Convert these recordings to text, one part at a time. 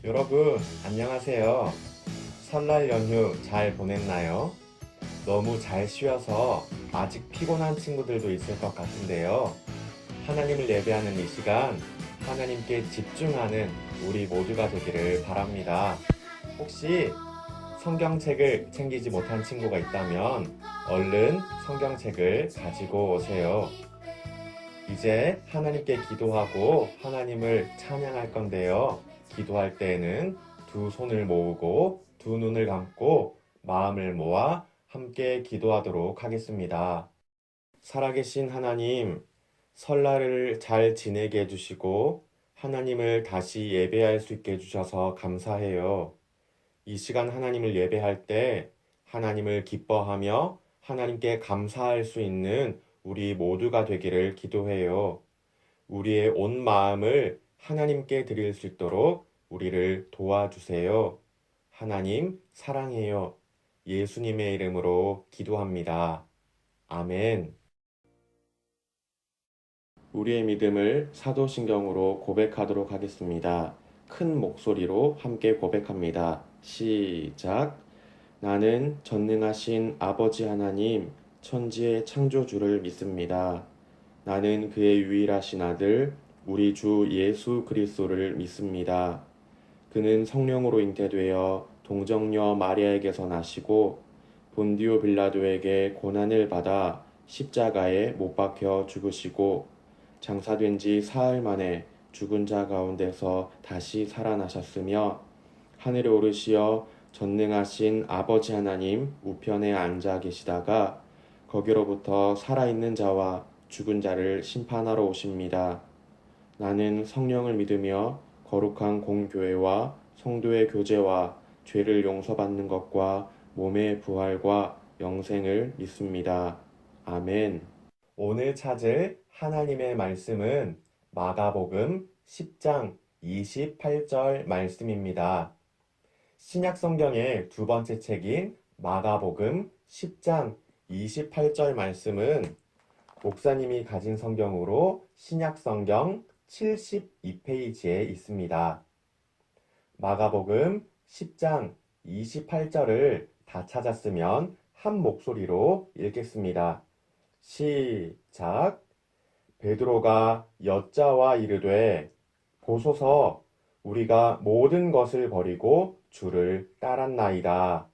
여러분, 안녕하세요. 설날 연휴 잘 보냈나요? 너무 잘 쉬어서 아직 피곤한 친구들도 있을 것 같은데요. 하나님을 예배하는 이 시간, 하나님께 집중하는 우리 모두가 되기를 바랍니다. 혹시 성경책을 챙기지 못한 친구가 있다면 얼른 성경책을 가지고 오세요. 이제 하나님께 기도하고 하나님을 찬양할 건데요. 기도할 때에는 두 손을 모으고 두 눈을 감고 마음을 모아 함께 기도하도록 하겠습니다. 살아계신 하나님, 설날을 잘 지내게 해주시고 하나님을 다시 예배할 수 있게 해주셔서 감사해요. 이 시간 하나님을 예배할 때 하나님을 기뻐하며 하나님께 감사할 수 있는 우리 모두가 되기를 기도해요. 우리의 온 마음을 하나님께 드릴 수 있도록 우리를 도와주세요. 하나님 사랑해요. 예수님의 이름으로 기도합니다. 아멘. 우리의 믿음을 사도신경으로 고백하도록 하겠습니다. 큰 목소리로 함께 고백합니다. 시작. 나는 전능하신 아버지 하나님, 천지의 창조주를 믿습니다. 나는 그의 유일하신 아들, 우리 주 예수 그리스도를 믿습니다. 그는 성령으로 잉태되어 동정녀 마리아에게서 나시고 본디오 빌라도에게 고난을 받아 십자가에 못 박혀 죽으시고 장사된 지 사흘 만에 죽은 자 가운데서 다시 살아나셨으며 하늘에 오르시어 전능하신 아버지 하나님 우편에 앉아 계시다가 거기로부터 살아있는 자와 죽은 자를 심판하러 오십니다. 나는 성령을 믿으며 거룩한 공교회와 성도의 교제와 죄를 용서받는 것과 몸의 부활과 영생을 믿습니다. 아멘. 오늘 찾을 하나님의 말씀은 마가복음 10장 28절 말씀입니다. 신약 성경의 두 번째 책인 마가복음 10장 28절 말씀은 목사님이 가진 성경으로 신약 성경 72페이지에 있습니다. 마가복음 10장 28절을 다 찾았으면 한 목소리로 읽겠습니다. 시작. 베드로가 여짜와 이르되 보소서 우리가 모든 것을 버리고 주를 따랐나이다.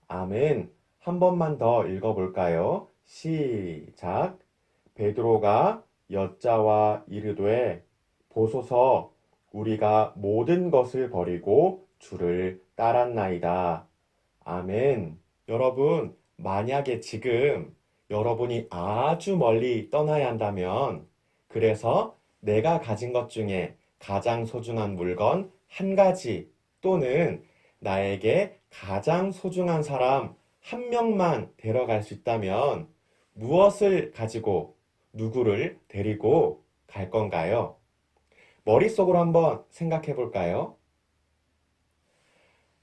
아멘. 한 번만 더 읽어볼까요? 시작. 베드로가 여짜와 이르되 보소서 우리가 모든 것을 버리고 주를 따랐나이다. 아멘. 여러분, 만약에 지금 여러분이 아주 멀리 떠나야 한다면 그래서 내가 가진 것 중에 가장 소중한 물건 한 가지 또는 나에게 가장 소중한 사람 한 명만 데려갈 수 있다면 무엇을 가지고 누구를 데리고 갈 건가요? 머릿속으로 한번 생각해 볼까요?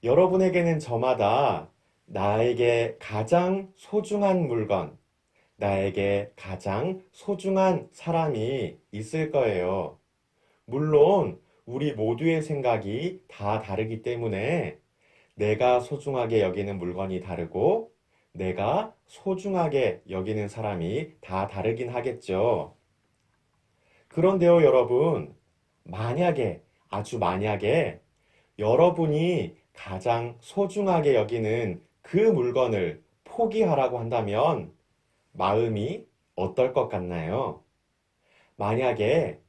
여러분에게는 저마다 나에게 가장 소중한 물건, 나에게 가장 소중한 사람이 있을 거예요. 물론 우리 모두의 생각이 다 다르기 때문에 내가 소중하게 여기는 물건이 다르고 내가 소중하게 여기는 사람이 다 다르긴 하겠죠. 그런데요, 여러분, 만약에, 아주 만약에 여러분이 가장 소중하게 여기는 그 물건을 포기하라고 한다면 마음이 어떨 것 같나요? 만약에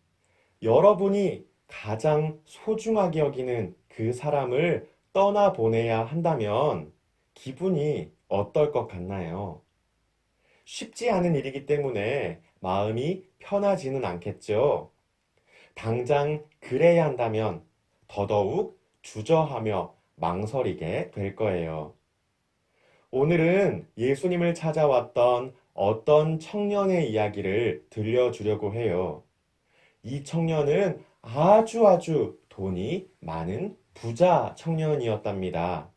여러분이 가장 소중하게 여기는 그 사람을 떠나보내야 한다면 기분이 어떨 것 같나요? 쉽지 않은 일이기 때문에 마음이 편하지는 않겠죠. 당장 그래야 한다면 더더욱 주저하며 망설이게 될 거예요. 오늘은 예수님을 찾아왔던 어떤 청년의 이야기를 들려주려고 해요. 이 청년은 아주 돈이 많은 부자 청년이었답니다.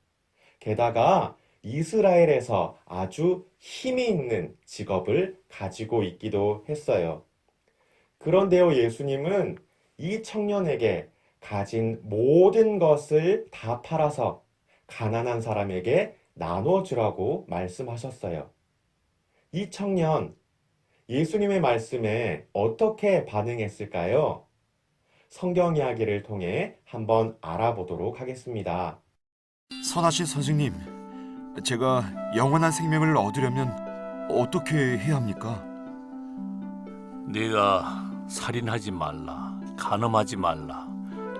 게다가 이스라엘에서 아주 힘이 있는 직업을 가지고 있기도 했어요. 그런데요, 예수님은 이 청년에게 가진 모든 것을 다 팔아서 가난한 사람에게 나눠주라고 말씀하셨어요. 이 청년, 예수님의 말씀에 어떻게 반응했을까요? 성경 이야기를 통해 한번 알아보도록 하겠습니다. 선하신 선생님, 제가 영원한 생명을 얻으려면 어떻게 해야 합니까? 네가 살인하지 말라, 간음하지 말라,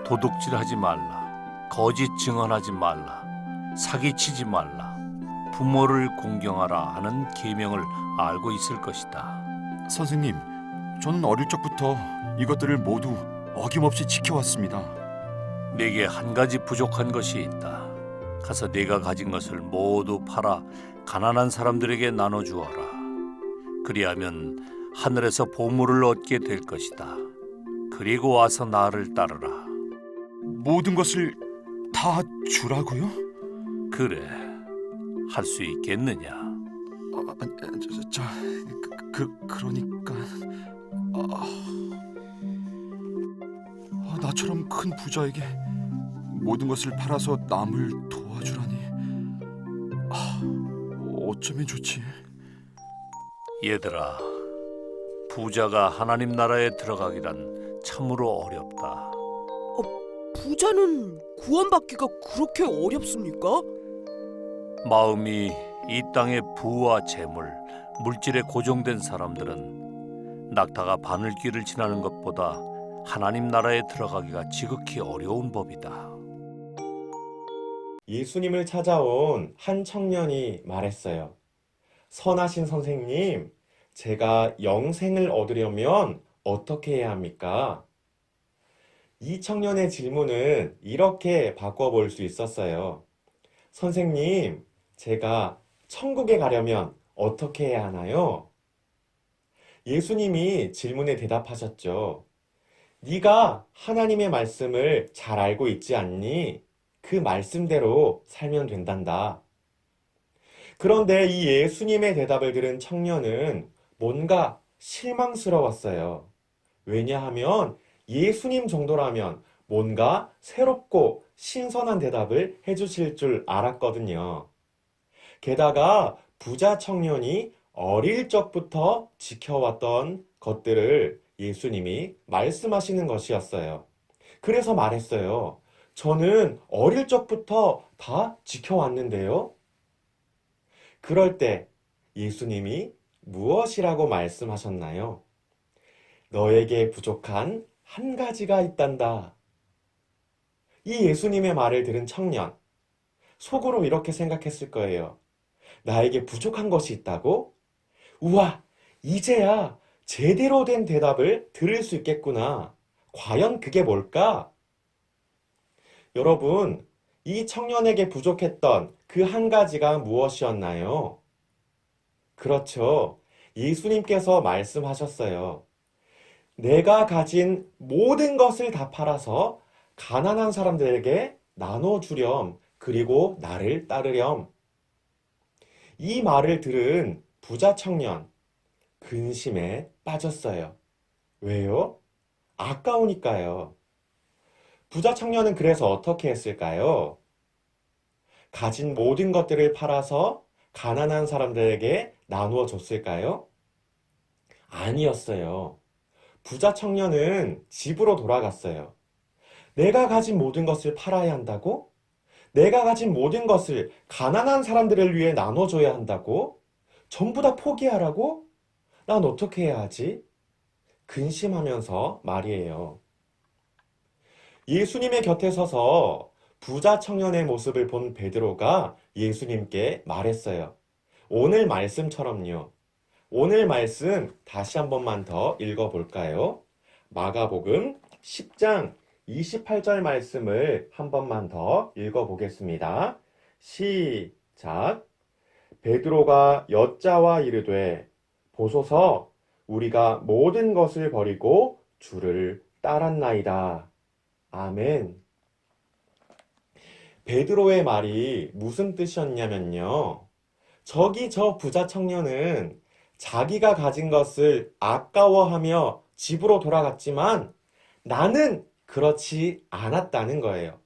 도둑질하지 말라, 거짓 증언하지 말라, 사기치지 말라, 부모를 공경하라 하는 계명을 알고 있을 것이다. 선생님, 저는 어릴 적부터 이것들을 모두 어김없이 지켜왔습니다. 네게 한 가지 부족한 것이 있다. 가서 네가 가진 것을 모두 팔아 가난한 사람들에게 나눠주어라. 그리하면 하늘에서 보물을 얻게 될 것이다. 그리고 와서 나를 따르라. 모든 것을 다 주라고요? 그래, 할 수 있겠느냐? 그러니까 나처럼 큰 부자에게 모든 것을 팔아서 남을 도와주라니. 어쩌면 좋지? 얘들아, 부자가 하나님 나라에 들어가기란 참으로 어렵다. 부자는 구원받기가 그렇게 어렵습니까? 마음이 이 땅의 부와 재물, 물질에 고정된 사람들은 낙타가 바늘길을 지나는 것보다 하나님 나라에 들어가기가 지극히 어려운 법이다. 예수님을 찾아온 한 청년이 말했어요. 선하신 선생님, 제가 영생을 얻으려면 어떻게 해야 합니까? 이 청년의 질문은 이렇게 바꿔볼 수 있었어요. 선생님, 제가 천국에 가려면 어떻게 해야 하나요? 예수님이 질문에 대답하셨죠. 네가 하나님의 말씀을 잘 알고 있지 않니? 그 말씀대로 살면 된단다. 그런데 이 예수님의 대답을 들은 청년은 뭔가 실망스러웠어요. 왜냐하면 예수님 정도라면 뭔가 새롭고 신선한 대답을 해주실 줄 알았거든요. 게다가 부자 청년이 어릴 적부터 지켜왔던 것들을 예수님이 말씀하시는 것이었어요. 그래서 말했어요. 저는 어릴 적부터 다 지켜왔는데요. 그럴 때 예수님이 무엇이라고 말씀하셨나요? 너에게 부족한 한 가지가 있단다. 이 예수님의 말을 들은 청년, 속으로 이렇게 생각했을 거예요. 나에게 부족한 것이 있다고? 우와, 이제야 제대로 된 대답을 들을 수 있겠구나. 과연 그게 뭘까? 여러분, 이 청년에게 부족했던 그 한 가지가 무엇이었나요? 그렇죠. 예수님께서 말씀하셨어요. 내가 가진 모든 것을 다 팔아서 가난한 사람들에게 나눠주렴. 그리고 나를 따르렴. 이 말을 들은 부자 청년, 근심에 빠졌어요. 왜요? 아까우니까요. 부자 청년은 그래서 어떻게 했을까요? 가진 모든 것들을 팔아서 가난한 사람들에게 나누어 줬을까요? 아니었어요. 부자 청년은 집으로 돌아갔어요. 내가 가진 모든 것을 팔아야 한다고? 내가 가진 모든 것을 가난한 사람들을 위해 나눠줘야 한다고? 전부 다 포기하라고? 난 어떻게 해야 하지? 근심하면서 말이에요. 예수님의 곁에 서서 부자 청년의 모습을 본 베드로가 예수님께 말했어요. 오늘 말씀처럼요. 오늘 말씀 다시 한 번만 더 읽어볼까요? 마가복음 10장 28절 말씀을 한 번만 더 읽어보겠습니다. 시작. 베드로가 여짜와 이르되 보소서 우리가 모든 것을 버리고 주를 따랐나이다. 아멘. 베드로의 말이 무슨 뜻이었냐면요. 저기 저 부자 청년은 자기가 가진 것을 아까워하며 집으로 돌아갔지만 나는 그렇지 않았다는 거예요.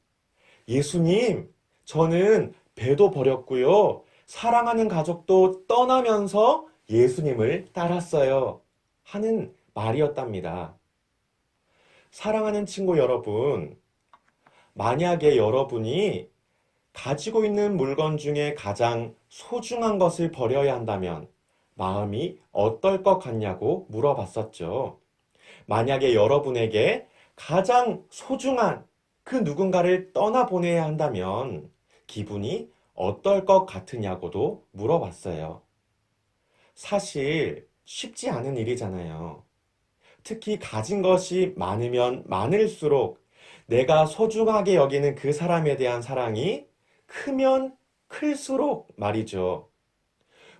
예수님, 저는 배도 버렸고요. 사랑하는 가족도 떠나면서 예수님을 따랐어요. 하는 말이었답니다. 사랑하는 친구 여러분, 만약에 여러분이 가지고 있는 물건 중에 가장 소중한 것을 버려야 한다면 마음이 어떨 것 같냐고 물어봤었죠. 만약에 여러분에게 가장 소중한 그 누군가를 떠나보내야 한다면 기분이 어떨 것 같으냐고도 물어봤어요. 사실 쉽지 않은 일이잖아요. 특히 가진 것이 많으면 많을수록 내가 소중하게 여기는 그 사람에 대한 사랑이 크면 클수록 말이죠.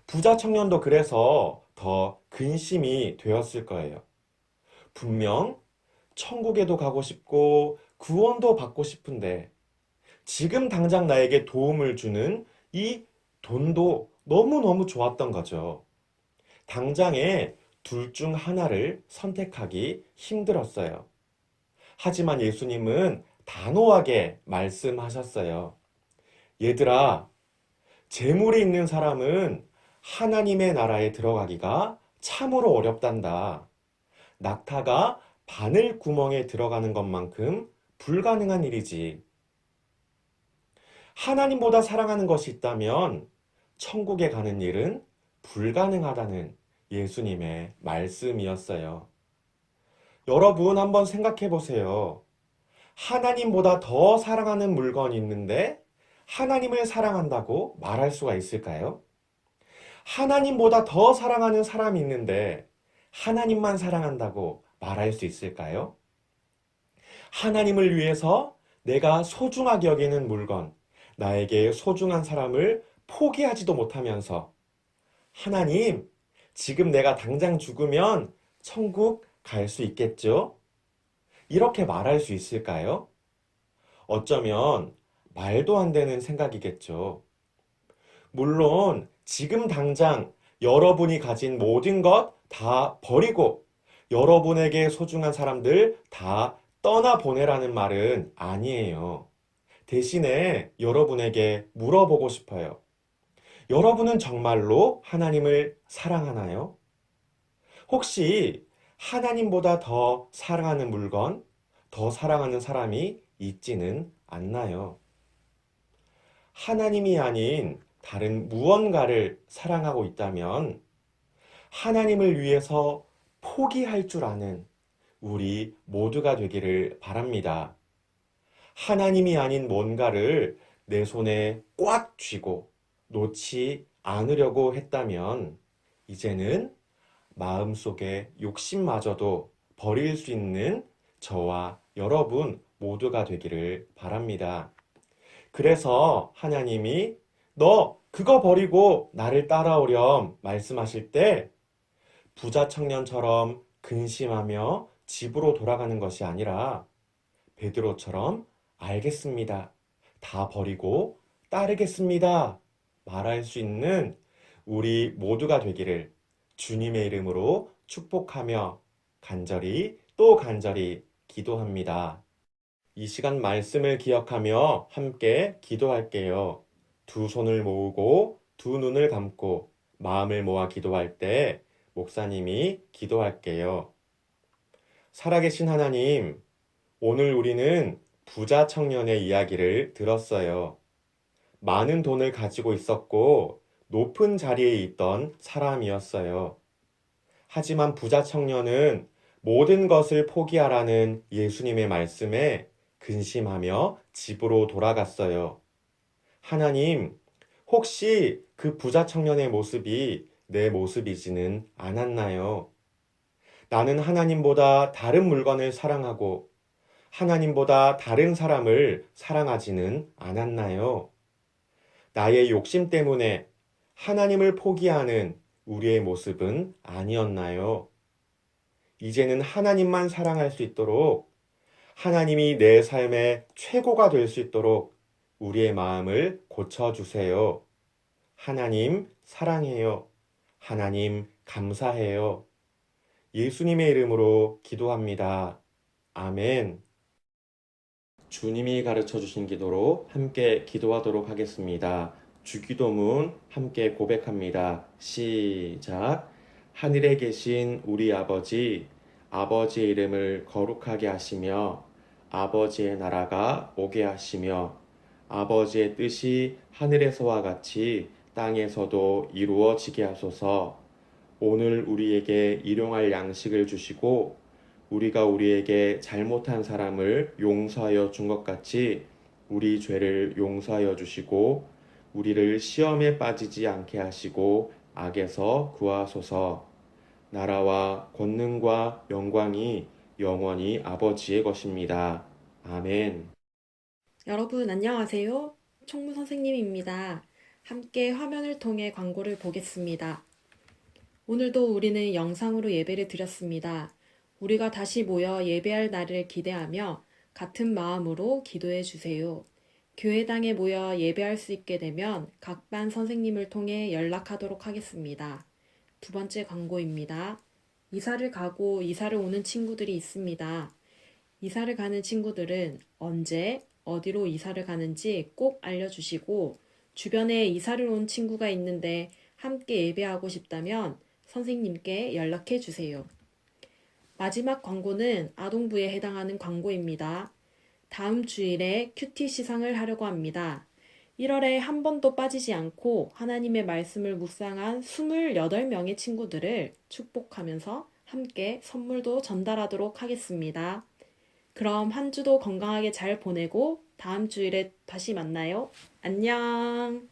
부자 청년도 그래서 더 근심이 되었을 거예요. 분명 천국에도 가고 싶고 구원도 받고 싶은데 지금 당장 나에게 도움을 주는 이 돈도 너무너무 좋았던 거죠. 당장에 둘 중 하나를 선택하기 힘들었어요. 하지만 예수님은 단호하게 말씀하셨어요. 얘들아, 재물이 있는 사람은 하나님의 나라에 들어가기가 참으로 어렵단다. 낙타가 바늘 구멍에 들어가는 것만큼 불가능한 일이지. 하나님보다 사랑하는 것이 있다면 천국에 가는 일은 불가능하다는 예수님의 말씀이었어요. 여러분 한번 생각해 보세요. 하나님보다 더 사랑하는 물건이 있는데 하나님을 사랑한다고 말할 수가 있을까요? 하나님보다 더 사랑하는 사람이 있는데 하나님만 사랑한다고 말할 수 있을까요? 하나님을 위해서 내가 소중하게 여기는 물건, 나에게 소중한 사람을 포기하지도 못하면서 하나님, 지금 내가 당장 죽으면 천국 갈 수 있겠죠? 이렇게 말할 수 있을까요? 어쩌면 말도 안 되는 생각이겠죠. 물론 지금 당장 여러분이 가진 모든 것 다 버리고 여러분에게 소중한 사람들 다 떠나보내라는 말은 아니에요. 대신에 여러분에게 물어보고 싶어요. 여러분은 정말로 하나님을 사랑하나요? 혹시 하나님보다 더 사랑하는 물건, 더 사랑하는 사람이 있지는 않나요? 하나님이 아닌 다른 무언가를 사랑하고 있다면 하나님을 위해서 포기할 줄 아는 우리 모두가 되기를 바랍니다. 하나님이 아닌 뭔가를 내 손에 꽉 쥐고 놓지 않으려고 했다면 이제는 마음속에 욕심마저도 버릴 수 있는 저와 여러분 모두가 되기를 바랍니다. 그래서 하나님이 너 그거 버리고 나를 따라오렴 말씀하실 때 부자 청년처럼 근심하며 집으로 돌아가는 것이 아니라 베드로처럼 알겠습니다. 다 버리고 따르겠습니다. 말할 수 있는 우리 모두가 되기를 주님의 이름으로 축복하며 간절히 또 간절히 기도합니다. 이 시간 말씀을 기억하며 함께 기도할게요. 두 손을 모으고 두 눈을 감고 마음을 모아 기도할 때 목사님이 기도할게요. 살아계신 하나님, 오늘 우리는 부자 청년의 이야기를 들었어요. 많은 돈을 가지고 있었고 높은 자리에 있던 사람이었어요. 하지만 부자 청년은 모든 것을 포기하라는 예수님의 말씀에 근심하며 집으로 돌아갔어요. 하나님, 혹시 그 부자 청년의 모습이 내 모습이지는 않았나요? 나는 하나님보다 다른 물건을 사랑하고 하나님보다 다른 사람을 사랑하지는 않았나요? 나의 욕심 때문에 하나님을 포기하는 우리의 모습은 아니었나요? 이제는 하나님만 사랑할 수 있도록 하나님이 내 삶의 최고가 될 수 있도록 우리의 마음을 고쳐주세요. 하나님 사랑해요. 하나님 감사해요. 예수님의 이름으로 기도합니다. 아멘. 주님이 가르쳐 주신 기도로 함께 기도하도록 하겠습니다. 주기도문 함께 고백합니다. 시작. 하늘에 계신 우리 아버지, 아버지의 이름을 거룩하게 하시며 아버지의 나라가 오게 하시며 아버지의 뜻이 하늘에서와 같이 땅에서도 이루어지게 하소서. 오늘 우리에게 일용할 양식을 주시고 우리가 우리에게 잘못한 사람을 용서하여 준 것 같이 우리 죄를 용서하여 주시고 우리를 시험에 빠지지 않게 하시고 악에서 구하소서. 나라와 권능과 영광이 영원히 아버지의 것입니다. 아멘. 여러분 안녕하세요. 총무 선생님입니다. 함께 화면을 통해 광고를 보겠습니다. 오늘도 우리는 영상으로 예배를 드렸습니다. 우리가 다시 모여 예배할 날을 기대하며 같은 마음으로 기도해 주세요. 교회당에 모여 예배할 수 있게 되면 각 반 선생님을 통해 연락하도록 하겠습니다. 두 번째 광고입니다. 이사를 가고 이사를 오는 친구들이 있습니다. 이사를 가는 친구들은 언제, 어디로 이사를 가는지 꼭 알려주시고 주변에 이사를 온 친구가 있는데 함께 예배하고 싶다면 선생님께 연락해 주세요. 마지막 광고는 아동부에 해당하는 광고입니다. 다음 주일에 큐티 시상을 하려고 합니다. 1월에 한 번도 빠지지 않고 하나님의 말씀을 묵상한 28명의 친구들을 축복하면서 함께 선물도 전달하도록 하겠습니다. 그럼 한 주도 건강하게 잘 보내고 다음 주일에 다시 만나요. 안녕!